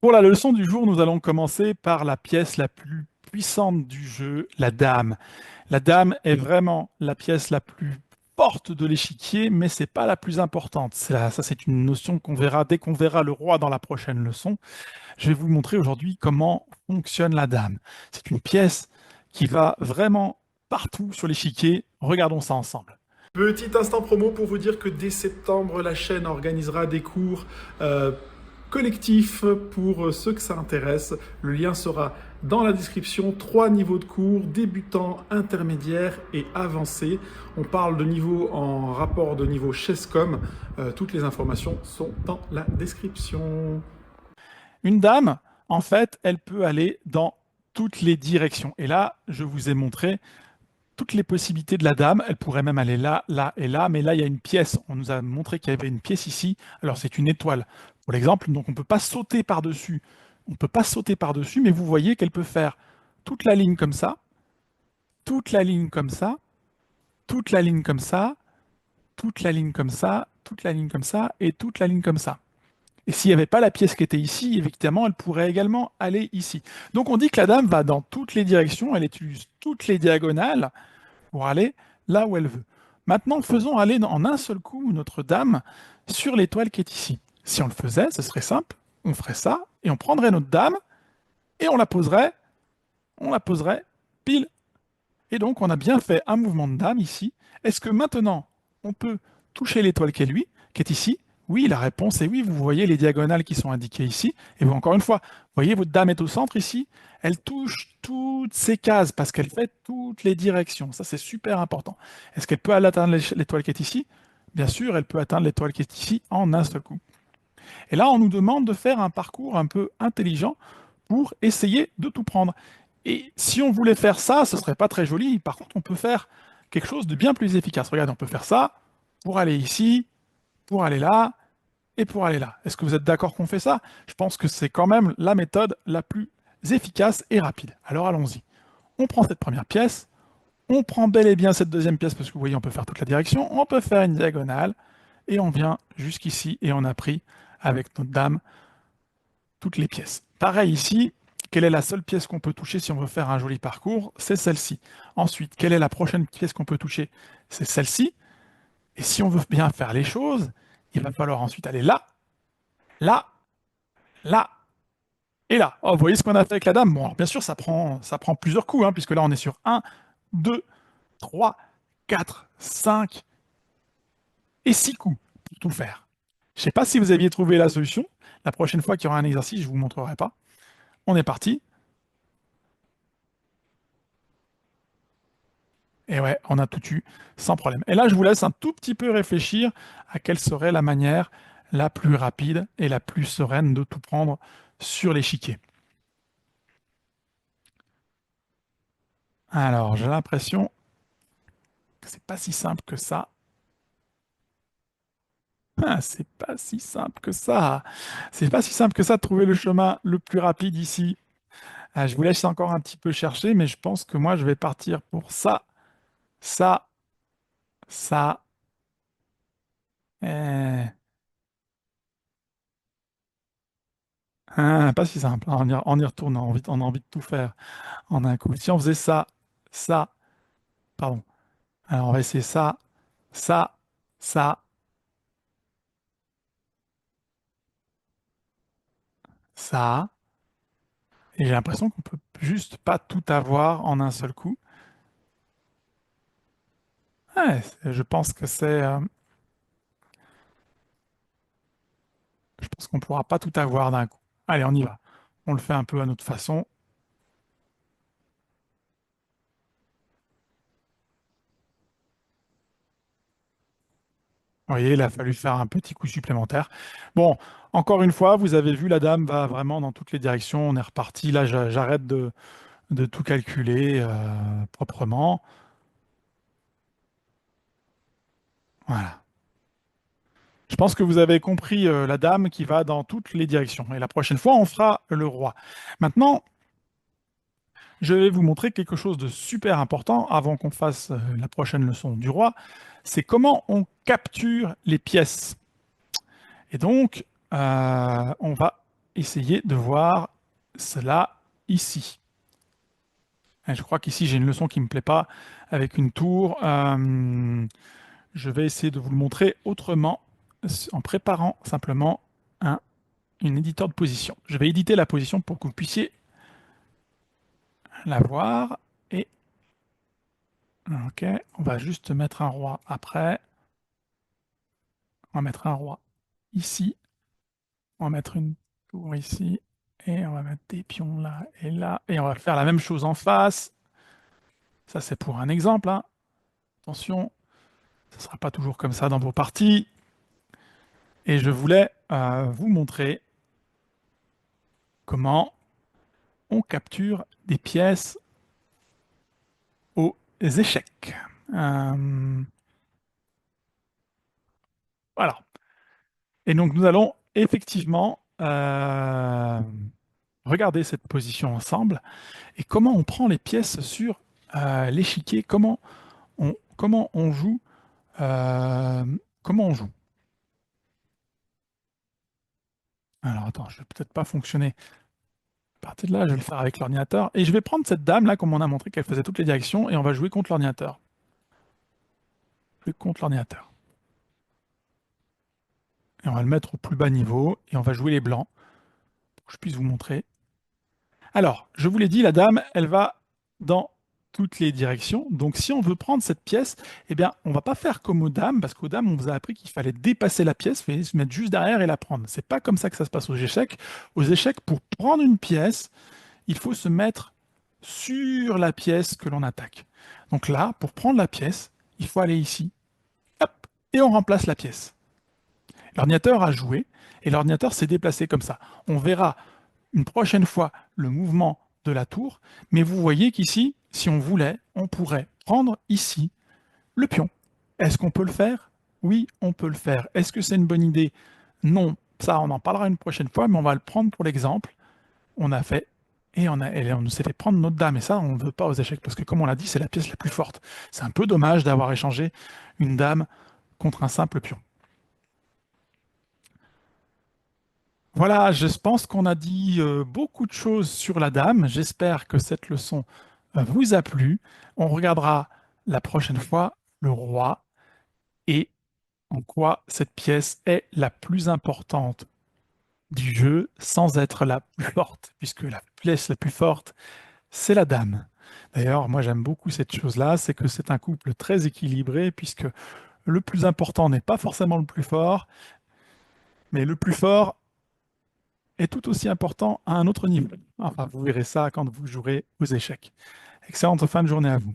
Pour la leçon du jour, nous allons commencer par la pièce la plus puissante du jeu, la dame. La dame est vraiment la pièce la plus forte de l'échiquier, mais c'est pas la plus importante. Ça, c'est une notion qu'on verra dès qu'on verra le roi dans la prochaine leçon. Je vais vous montrer aujourd'hui comment fonctionne la dame. C'est une pièce qui va vraiment partout sur l'échiquier. Regardons ça ensemble. Petit instant promo pour vous dire que dès septembre, la chaîne organisera des cours collectifs pour ceux que ça intéresse. Le lien sera dans la description. 3 niveaux de cours, débutant, intermédiaire et avancé. On parle de niveau en rapport de niveau Chesscom. Toutes les informations sont dans la description. Une dame, en fait, elle peut aller dans toutes les directions. Et là, je vous ai montré toutes les possibilités de la dame. Elle pourrait même aller là, là et là, mais là, il y a une pièce. On nous a montré qu'il y avait une pièce ici. Alors, c'est une étoile, pour l'exemple, donc on ne peut pas sauter par-dessus. On ne peut pas sauter par-dessus, mais vous voyez qu'elle peut faire toute la ligne comme ça, toute la ligne comme ça, toute la ligne comme ça, toute la ligne comme ça, toute la ligne comme ça, et toute la ligne comme ça. Et s'il n'y avait pas la pièce qui était ici, évidemment, elle pourrait également aller ici. Donc on dit que la dame va dans toutes les directions, elle utilise toutes les diagonales pour aller là où elle veut. Maintenant, faisons aller en un seul coup notre dame sur l'étoile qui est ici. Si on le faisait, ce serait simple, on ferait ça, et on prendrait notre dame, et on la poserait pile. Et donc on a bien fait un mouvement de dame ici. Est-ce que maintenant, on peut toucher l'étoile qui est ici? Oui, la réponse est oui. Vous voyez les diagonales qui sont indiquées ici. Et vous, encore une fois, vous voyez, votre dame est au centre ici. Elle touche toutes ces cases parce qu'elle fait toutes les directions. Ça, c'est super important. Est-ce qu'elle peut aller atteindre l'étoile qui est ici? Bien sûr, elle peut atteindre l'étoile qui est ici en un seul coup. Et là, on nous demande de faire un parcours un peu intelligent pour essayer de tout prendre. Et si on voulait faire ça, ce serait pas très joli. Par contre, on peut faire quelque chose de bien plus efficace. Regardez, on peut faire ça pour aller ici, pour aller là, et pour aller là. Est-ce que vous êtes d'accord qu'on fait ça? Je pense que c'est quand même la méthode la plus efficace et rapide. Alors allons-y. On prend cette première pièce, on prend bel et bien cette deuxième pièce, parce que vous voyez, on peut faire toute la direction, on peut faire une diagonale, et on vient jusqu'ici, et on a pris, avec notre dame, toutes les pièces. Pareil ici, quelle est la seule pièce qu'on peut toucher si on veut faire un joli parcours? C'est celle-ci. Ensuite, quelle est la prochaine pièce qu'on peut toucher? C'est celle-ci. Et si on veut bien faire les choses, il va falloir ensuite aller là, là, là et là. Oh, vous voyez ce qu'on a fait avec la dame? Bon, alors bien sûr, ça prend plusieurs coups, hein, puisque là, on est sur 1, 2, 3, 4, 5 et 6 coups pour tout faire. Je ne sais pas si vous aviez trouvé la solution. La prochaine fois qu'il y aura un exercice, je ne vous montrerai pas. On est parti. Et ouais, on a tout eu sans problème. Et là, je vous laisse un tout petit peu réfléchir à quelle serait la manière la plus rapide et la plus sereine de tout prendre sur l'échiquier. Alors, j'ai l'impression que c'est pas si simple que ça. Ah, c'est pas si simple que ça. C'est pas si simple que ça de trouver le chemin le plus rapide ici. Ah, je vous laisse encore un petit peu chercher, mais je pense que moi, je vais partir pour ça, ça, ça. Eh, pas si simple. En y retournant, on a envie de tout faire en un coup. Si on faisait ça, ça, pardon. Alors on va essayer ça, ça, ça, ça. Et j'ai l'impression qu'on peut juste pas tout avoir en un seul coup. Ouais, je pense que je pense qu'on pourra pas tout avoir d'un coup. Allez, on y va. On le fait un peu à notre façon. Vous voyez, il a fallu faire un petit coup supplémentaire. Bon, encore une fois, vous avez vu, la dame va vraiment dans toutes les directions. On est reparti. Là, j'arrête de tout calculer proprement. Voilà. Je pense que vous avez compris la dame qui va dans toutes les directions. Et la prochaine fois, on fera le roi. Maintenant, je vais vous montrer quelque chose de super important avant qu'on fasse la prochaine leçon du roi. C'est comment on capture les pièces. Et donc, on va essayer de voir cela ici. Et je crois qu'ici, j'ai une leçon qui ne me plaît pas avec une tour. Je vais essayer de vous le montrer autrement en préparant simplement une éditeur de position. Je vais éditer la position pour que vous puissiez la voir. Et ok, on va juste mettre un roi après. On va mettre un roi ici. On va mettre une tour ici. Et on va mettre des pions là et là. Et on va faire la même chose en face. Ça, c'est pour un exemple, hein. Attention, ce ne sera pas toujours comme ça dans vos parties. Et je voulais vous montrer comment on capture des pièces aux échecs. Voilà. Et donc, nous allons effectivement regarder cette position ensemble et comment on prend les pièces sur l'échiquier, comment on joue. Comment on joue. Alors, attends, je vais peut-être pas fonctionner. À partir de là, je vais le faire avec l'ordinateur. Et je vais prendre cette dame-là, comme on a montré qu'elle faisait toutes les directions, et on va jouer contre l'ordinateur. Jouer contre l'ordinateur. Et on va le mettre au plus bas niveau, et on va jouer les blancs, pour que je puisse vous montrer. Alors, je vous l'ai dit, la dame, elle va dans toutes les directions. Donc, si on veut prendre cette pièce, eh bien, on ne va pas faire comme aux dames, parce qu'aux dames, on vous a appris qu'il fallait dépasser la pièce, il fallait se mettre juste derrière et la prendre. C'est pas comme ça que ça se passe aux échecs. Aux échecs, pour prendre une pièce, il faut se mettre sur la pièce que l'on attaque. Donc là, pour prendre la pièce, il faut aller ici, hop, et on remplace la pièce. L'ordinateur a joué, et l'ordinateur s'est déplacé comme ça. On verra une prochaine fois le mouvement de la tour, mais vous voyez qu'ici, si on voulait, on pourrait prendre ici le pion. Est-ce qu'on peut le faire? Oui, on peut le faire. Est-ce que c'est une bonne idée? Non, ça on en parlera une prochaine fois, mais on va le prendre pour l'exemple. On a fait, et on s'est fait prendre notre dame, et ça on ne veut pas aux échecs, parce que comme on l'a dit, c'est la pièce la plus forte. C'est un peu dommage d'avoir échangé une dame contre un simple pion. Voilà, je pense qu'on a dit beaucoup de choses sur la dame. J'espère que cette leçon vous a plu. On regardera la prochaine fois le roi et en quoi cette pièce est la plus importante du jeu sans être la plus forte, puisque la pièce la plus forte, c'est la dame. D'ailleurs, moi j'aime beaucoup cette chose-là, c'est que c'est un couple très équilibré, puisque le plus important n'est pas forcément le plus fort, mais le plus fort est tout aussi important à un autre niveau. Enfin, vous verrez ça quand vous jouerez aux échecs. Excellente fin de journée à vous.